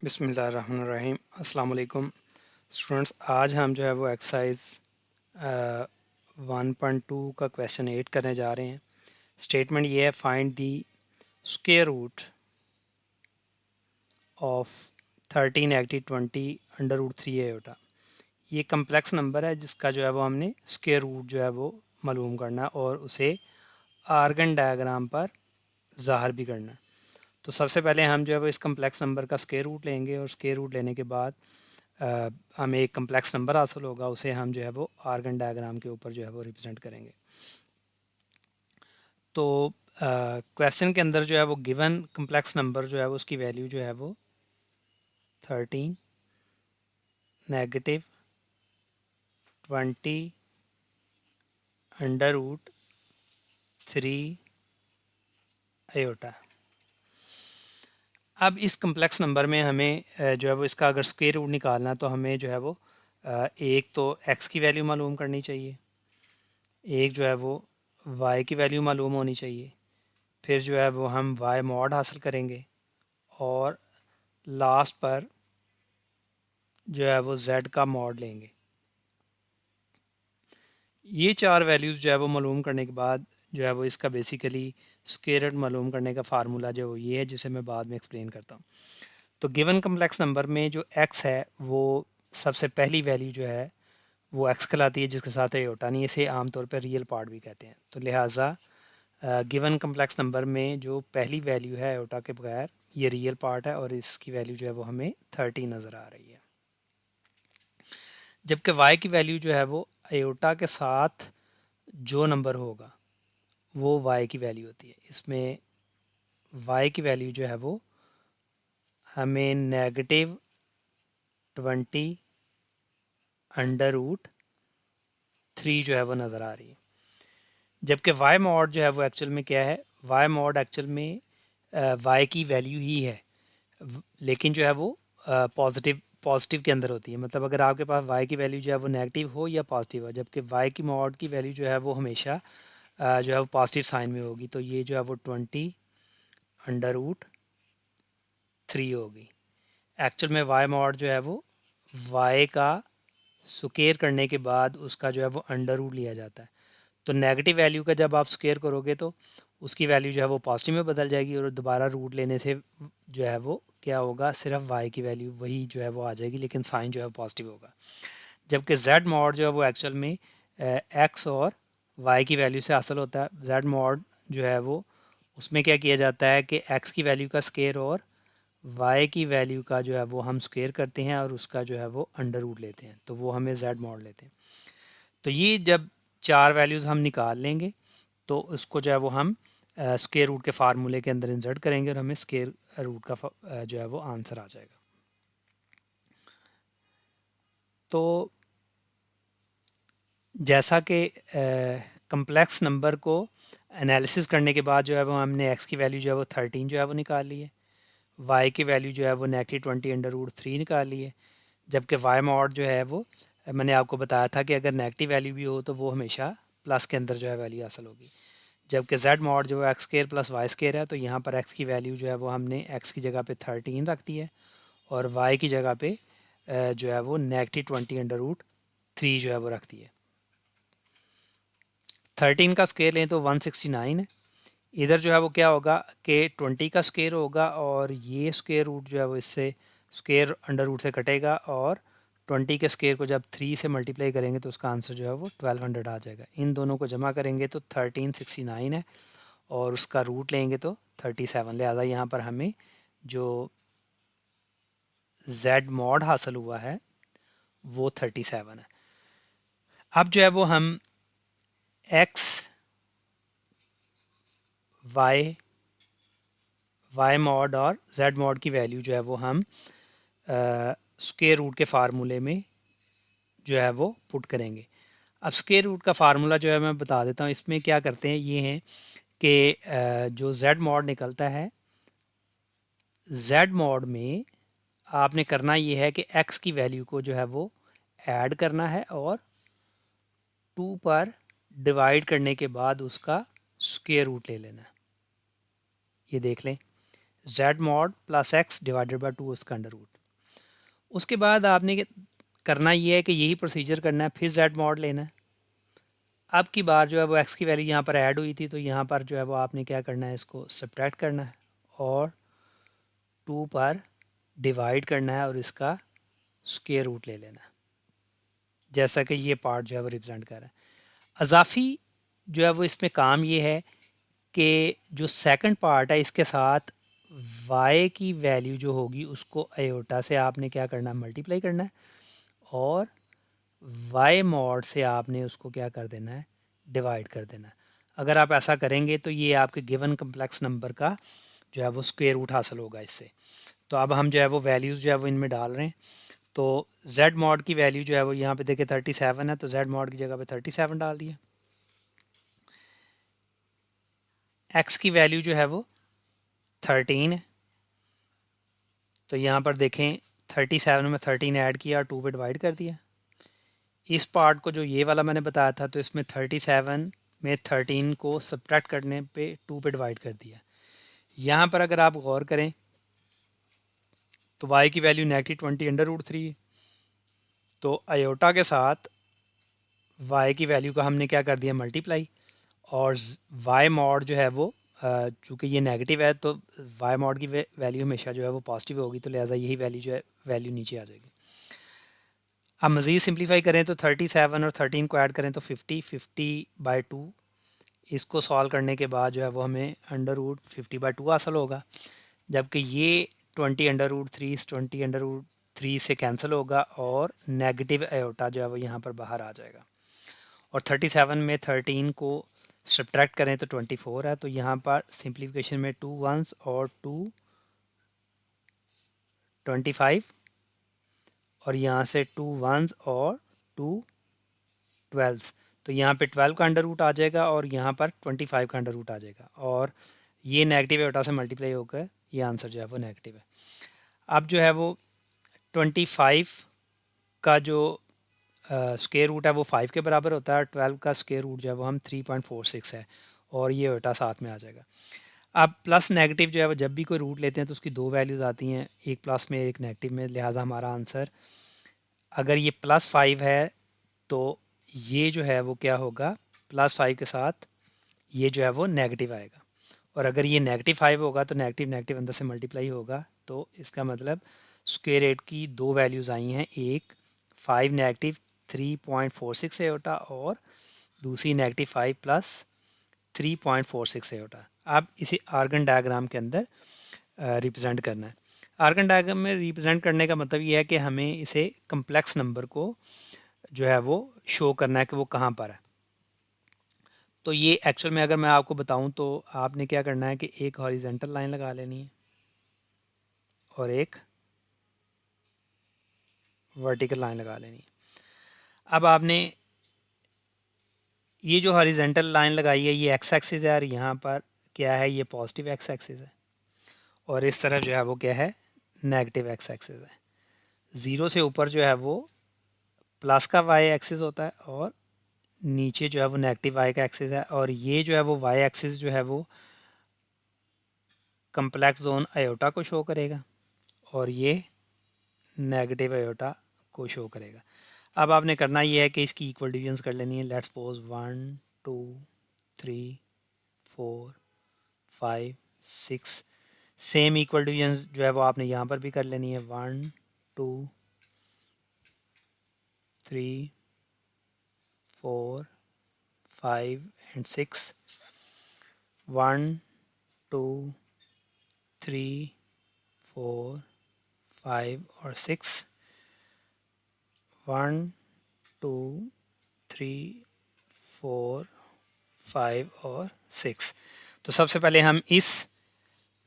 बिस्मिल्लाहिर्रहमानिर्रहीम अस्सलाम वालेकुम स्टूडेंट्स। आज हम जो है वो एक्सरसाइज 1.2 का क्वेश्चन 8 करने जा रहे हैं। स्टेटमेंट ये है, find the square root of 13 - 20 under root 3 iota. ये कम्प्लेक्स नंबर है जिसका जो है वो हमने स्क्वायर रूट जो है वो मालूम करना है और उसे आर्गन डायग्राम पर ज़ाहिर भी करना है। तो सबसे पहले हम जो है वो इस कम्प्लेक्स नंबर का स्क्वायर रूट लेंगे और स्क्वायर रूट लेने के बाद हमें एक कम्प्लेक्स नंबर हासिल होगा, उसे हम जो है वो आर्गन डायग्राम के ऊपर जो है वो रिप्रेजेंट करेंगे। तो क्वेश्चन के अंदर जो है वो गिवन कम्प्लेक्स नंबर जो है वो उसकी वैल्यू जो है वो 13 -20 अंडर रूट 3 आयोटा। अब इस कम्प्लेक्स नंबर में हमें जो है वो इसका अगर स्क्वायर रूट निकालना तो हमें जो है वो एक तो x की वैल्यू मालूम करनी चाहिए, एक जो है वो y की वैल्यू मालूम होनी चाहिए, फिर जो है वो हम y मॉड हासिल करेंगे और लास्ट पर जो है वो z का मॉड लेंगे। ये चार वैल्यूज़ जो है वो मालूम करने के बाद जो है वो इसका बेसिकली स्क्वायर रूट मालूम करने का फार्मूला जो ये है, जिसे मैं बाद में एक्सप्लेन करता हूँ। तो गिवन कम्प्लेक्स नंबर में जो x है वो सबसे पहली वैल्यू जो है वो x कहलाती है, जिसके साथ आयोटा नहीं, इसे आमतौर पर रियल पार्ट भी कहते हैं। तो लिहाजा गिवन कम्प्लेक्स नंबर में जो पहली वैल्यू है आयोटा के बगैर, ये रियल पार्ट है और इसकी वैल्यू जो है वो हमें 30 नज़र आ रही है। जबकि y की वैल्यू जो है वो आयोटा के साथ जो नंबर होगा वो y की वैल्यू होती है। इसमें y की वैल्यू जो है वो हमें -20 अंडर रूट 3 जो है वो नज़र आ रही है। जबकि y मॉड जो है वो एक्चुअल में क्या है, y मॉड एक्चुअल में y की वैल्यू ही है, लेकिन जो है वो पॉजिटिव के अंदर होती है। मतलब अगर आपके पास y की वैल्यू जो है वो नेगेटिव हो या पॉजिटिव हो, जबकि y की मॉड की वैल्यू जो है वो हमेशा जो है वो पॉजिटिव साइन में होगी। तो ये जो है वो 20 अंडर रूट 3 होगी। एक्चुअल में y मॉड जो है वो y का स्क्वायर करने के बाद उसका जो है वो अंडर रूट लिया जाता है। तो नेगेटिव वैल्यू का जब आप स्क्वायर करोगे तो उसकी वैल्यू जो है वो पॉजिटिव में बदल जाएगी और दोबारा रूट लेने से जो है वो क्या होगा, सिर्फ y की वैल्यू वही जो है वो आ जाएगी, लेकिन साइन जो है पॉजिटिव होगा। जबकि z मॉड जो है वो एक्चुअल में x और y की वैल्यू से हासिल होता है। z मॉड जो है वो उसमें क्या किया जाता है कि x की वैल्यू का स्क्वायर और y की वैल्यू का जो है वो हम स्क्वायर करते हैं और उसका जो है वो अंडर रूट लेते हैं, तो वो हमें z मॉड लेते हैं। तो ये जब चार वैल्यूज़ हम निकाल लेंगे तो उसको जो है वो हम स्क्वायर रूट के फार्मूले के अंदर इंसर्ट करेंगे और हमें स्क्वायर रूट का जो है वो आंसर आ जाएगा। तो जैसा कि कम्प्लेक्स नंबर को एनालिसिस करने के बाद जो है वो हमने x की वैल्यू जो है वो 13 जो है वो निकाल ली है, y की वैल्यू जो है वो -20 अंडर रूट 3 निकाल ली है। जबकि y मॉड जो है वो मैंने आपको बताया था कि अगर नेगेटिव वैल्यू भी हो तो वो हमेशा प्लस के अंदर जो है वैल्यू हासिल होगी। जबकि z मॉड जो है x square plus y square है, तो यहाँ पर x की वैल्यू जो है वो हमने x की जगह पे 13 रख दी है और y की जगह पे जो है वो -20 अंडर रूट 3 जो है वो रख दी है। 13 का स्क्वायर लें तो 169 है। इधर जो है वो क्या होगा कि 20 का स्क्वायर होगा और ये स्क्वायर रूट जो है वो इससे स्क्वायर अंडर रूट से कटेगा और 20 के स्क्वायर को जब 3 से मल्टीप्लाई करेंगे तो उसका आंसर जो है वो 1200 आ जाएगा। इन दोनों को जमा करेंगे तो 1369 है और उसका रूट लेंगे तो 37। लिहाजा यहाँ पर हमें जो z मॉड हासिल हुआ है वो 37 है। अब जो है वो हम x y मॉड और z मॉड की वैल्यू जो है वो हम स्क्वायर रूट के फार्मूले में जो है वो पुट करेंगे। अब स्क्वायर रूट का फार्मूला जो है मैं बता देता हूँ। इसमें क्या करते हैं ये हैं कि जो z मॉड निकलता है, z मॉड में आपने करना ये है कि x की वैल्यू को जो है वो ऐड करना है और 2 पर डिवाइड करने के बाद उसका स्क्वायर रूट ले लेना है। ये देख लें, z mod plus x divided by 2 उसका अंडर रूट। उसके बाद आपने करना ये है कि यही प्रोसीजर करना है, फिर जेड मॉड लेना है। अब की बार जो है वो एक्स की वैल्यू यहाँ पर ऐड हुई थी, तो यहाँ पर जो है वो आपने क्या करना है, इसको सब्ट्रैक्ट करना है और 2 पर डिवाइड करना है और इसका स्क्वायर रूट ले लेना है, जैसा कि ये पार्ट जो है वो रिप्रेजेंट कर रहा है। अजाफी जो है वो इसमें काम ये है कि जो सेकंड पार्ट है इसके साथ y की वैल्यू जो होगी उसको आयोटा से आपने क्या करना है, मल्टीप्लाई करना है और y मॉड से आपने उसको क्या कर देना है, डिवाइड कर देना है। अगर आप ऐसा करेंगे तो ये आपके गिवन कम्प्लेक्स नंबर का जो है वो स्क्वायर रूट हासिल होगा इससे। तो अब हम जो है वो वैल्यूज़ जो है वो इनमें डाल रहे हैं। तो z मॉड की वैल्यू जो है वो यहाँ पे देखिए 37 है, तो z मॉड की जगह पे 37 डाल दिया। x की वैल्यू जो है वो 13 है, तो यहाँ पर देखें 37 में 13 ऐड किया और 2 पे डिवाइड कर दिया। इस पार्ट को जो ये वाला मैंने बताया था, तो इसमें 37 में 13 को सब्ट्रैक्ट करने पे 2 पे डिवाइड कर दिया। यहाँ पर अगर आप गौर करें तो y की वैल्यू -20√3 है, तो आयोटा के साथ y की वैल्यू का हमने क्या कर दिया, मल्टीप्लाई, और y मॉड जो है वो चूँकि ये नेगेटिव है तो y मॉड की वैल्यू हमेशा जो है वो पॉजिटिव होगी, तो लिहाजा यही वैल्यू जो है वैल्यू नीचे आ जाएगी। अब मज़ीद सिंप्लीफाई करें तो 37 और 13 को ऐड करें तो 50/2, इसको सॉल्व करने के बाद जो है वो हमें √50/2 हासिल होगा, जबकि ये 20√3 इस 20√3 से कैंसिल होगा और नेगेटिव आयोटा जो है वो यहाँ पर बाहर आ जाएगा। और 37 में 13 को सब्ट्रैक्ट करें तो 24 है, तो यहाँ पर सिंप्लीफिकेशन में 2 1s और 2 25, और यहाँ से 2 1s और 2 12s, तो यहाँ पे 12 का अंडर रूट आ जाएगा और यहाँ पर 25 का अंडर रूट आ जाएगा, और ये नेगेटिव आयोटा से मल्टीप्लाई होकर ये आंसर जो है वो नेगेटिव है। अब जो है वो 25 का जो स्क्वायर रूट है वो 5 के बराबर होता है, 12 का स्क्वायर रूट जो है वो हम 3.46 है, और ये आयोटा साथ में आ जाएगा। अब प्लस नेगेटिव जो है वो जब भी कोई रूट लेते हैं तो उसकी दो वैल्यूज़ आती हैं, एक प्लस में एक नेगेटिव में, लिहाजा हमारा आंसर अगर ये +5 है तो ये जो है वो क्या होगा, +5 के साथ ये जो है वो नेगेटिव आएगा, और अगर ये -5 होगा तो नेगेटिव नेगेटिव अंदर से मल्टीप्लाई होगा, तो इसका मतलब स्क्वायर रूट की दो वैल्यूज़ आई हैं, एक 5 नेगेटिव 3.46 आयोटा और दूसरी -5 प्लस 3.46 आयोटा। अब इसे आर्गन डायग्राम के अंदर रिप्रेजेंट करना है। आर्गन डायग्राम में रिप्रेजेंट करने का मतलब ये है कि हमें इसे कम्प्लेक्स नंबर को जो है वो शो करना है कि वो कहाँ पर है। तो ये एक्चुअल में अगर मैं आपको बताऊं तो आपने क्या करना है कि एक हॉरिजेंटल लाइन लगा लेनी है और एक वर्टिकल लाइन लगा लेनी है। अब आपने ये जो हॉरिजेंटल लाइन लगाई है ये एक्स एक्सिस है, और यहाँ पर क्या है, ये पॉजिटिव एक्स एक्सिस है, और इस तरफ जो है वो क्या है, नेगेटिव एक्स एक्सिस है। ज़ीरो से ऊपर जो है वो प्लस का वाई एक्सिस होता है और नीचे जो है वो नेगेटिव वाई का एक्सिस है, और ये जो है वो वाई एक्सिस जो है वो कम्प्लेक्स जोन आयोटा को शो करेगा और ये नेगेटिव आयोटा को शो करेगा। अब आपने करना ये है कि इसकी इक्वल डिविजन्स कर लेनी है। Let's suppose 1 2 3 4 5 6, same equal divisions जो है वो आपने यहाँ पर भी कर लेनी है, 1 2 3 4 5 एंड 6, 1 2 3 4 5 और 6, 1 2 3 4 5 और 6। तो सबसे पहले हम इस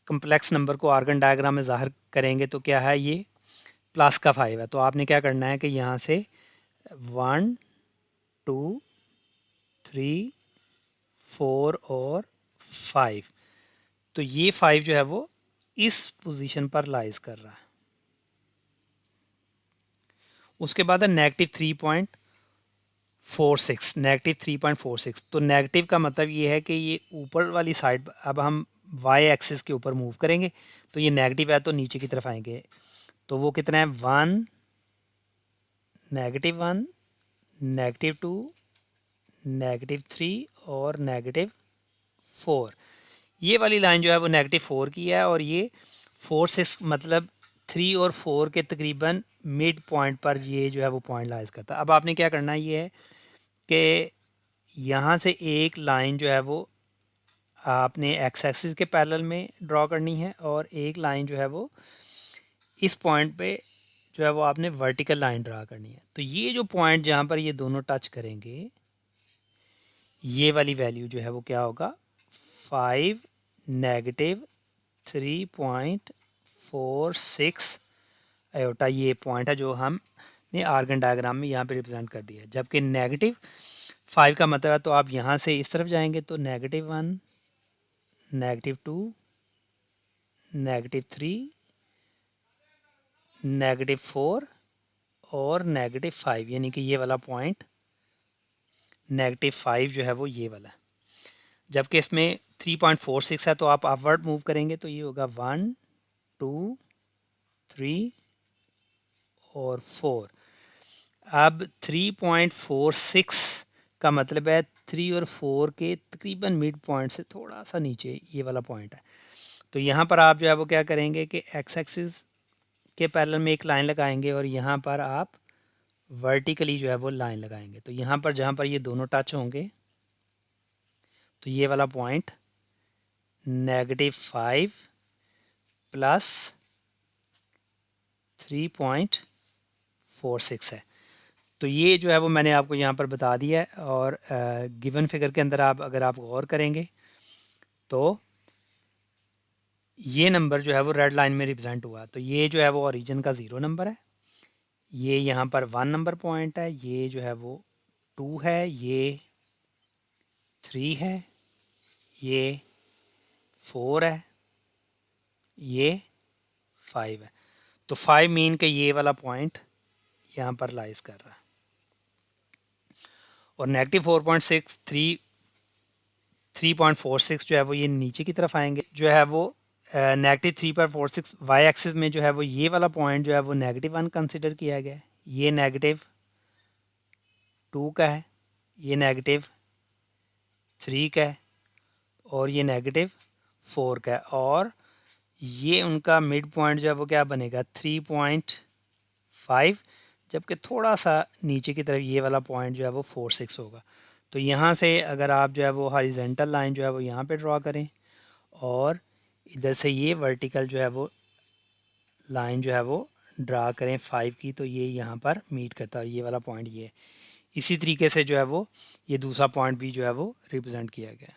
कम्प्लेक्स नंबर को आर्गन डायग्राम में ज़ाहिर करेंगे, तो क्या है, ये प्लस का 5 है, तो आपने क्या करना है कि यहाँ से 1 2 3 4 और 5, तो ये 5 जो है वो इस पोजीशन पर लाइज कर रहा है। उसके बाद है -3.46, तो नेगेटिव का मतलब ये है कि ये ऊपर वाली साइड, अब हम वाई एक्सिस के ऊपर मूव करेंगे तो ये नेगेटिव है तो नीचे की तरफ आएंगे, तो वो कितना है 1, -1, -2, -3 और -4। ये वाली लाइन जो है वो -4 की है और ये 4 से मतलब 3 और 4 के तकरीबन मिड पॉइंट पर ये जो है वो पॉइंट लाइज करता है। अब आपने क्या करना है ये है कि यहाँ से एक लाइन जो है वो आपने एक्स एक्सिस के पैरेलल में ड्रॉ करनी है और एक लाइन जो है वो इस पॉइंट पे जो है वो आपने वर्टिकल लाइन ड्रा करनी है। तो ये जो पॉइंट जहाँ पर ये दोनों टच करेंगे, ये वाली वैल्यू जो है वो क्या होगा 5 -3.46 आयोटा, ये पॉइंट है जो हमने आर्गन डायग्राम में यहाँ पे रिप्रेजेंट कर दिया है। जबकि -5 का मतलब है तो आप यहाँ से इस तरफ जाएंगे तो -1, -2, -3, -4 और -5, यानी कि ये वाला पॉइंट -5 जो है वो ये वाला है। जबकि इसमें 3.46 है तो आप अपवर्ड मूव करेंगे तो ये होगा 1, 2, 3 और 4। अब 3.46 का मतलब है 3 और 4 के तकरीबन मिड पॉइंट से थोड़ा सा नीचे ये वाला पॉइंट है। तो यहाँ पर आप जो है वो क्या करेंगे कि एक्स एक्सिस के पैरेलल में एक लाइन लगाएंगे और यहाँ पर आप वर्टिकली जो है वो लाइन लगाएंगे। तो यहाँ पर जहाँ पर ये दोनों टच होंगे तो ये वाला पॉइंट -5 प्लस 3.46 है। तो ये जो है वो मैंने आपको यहाँ पर बता दिया है और गिवन फिगर के अंदर अगर आप गौर करेंगे तो ये नंबर जो है वो रेड लाइन में रिप्रेजेंट हुआ। तो ये जो है वो ओरिजिन का 0 नंबर है, ये यहाँ पर 1 नंबर पॉइंट है, ये जो है वो 2 है, ये 3 है, ये 4 है, ये 5 है। तो 5 मीन के ये वाला पॉइंट यहाँ पर लाइज कर रहा है और -4.6 3.46 जो है वो ये नीचे की तरफ आएंगे जो है वो -3.46 वाई एक्सिस में जो है वो ये वाला पॉइंट जो है वो -1 कंसिडर किया गया है, ये -2 का है, ये -3 का है और ये -4 का है और ये उनका मिड पॉइंट जो है वो क्या बनेगा 3.5, जबकि थोड़ा सा नीचे की तरफ ये वाला पॉइंट जो है वो 4.6 होगा। तो यहाँ से अगर आप जो है वो हॉरिजॉन्टल लाइन जो है वो यहाँ पे ड्रॉ करें और इधर से ये वर्टिकल जो है वो लाइन जो है वो ड्रा करें 5 की, तो ये यहाँ पर मीट करता है और ये वाला पॉइंट ये है। इसी तरीके से जो है वो ये दूसरा पॉइंट भी जो है वो रिप्रेजेंट किया गया है।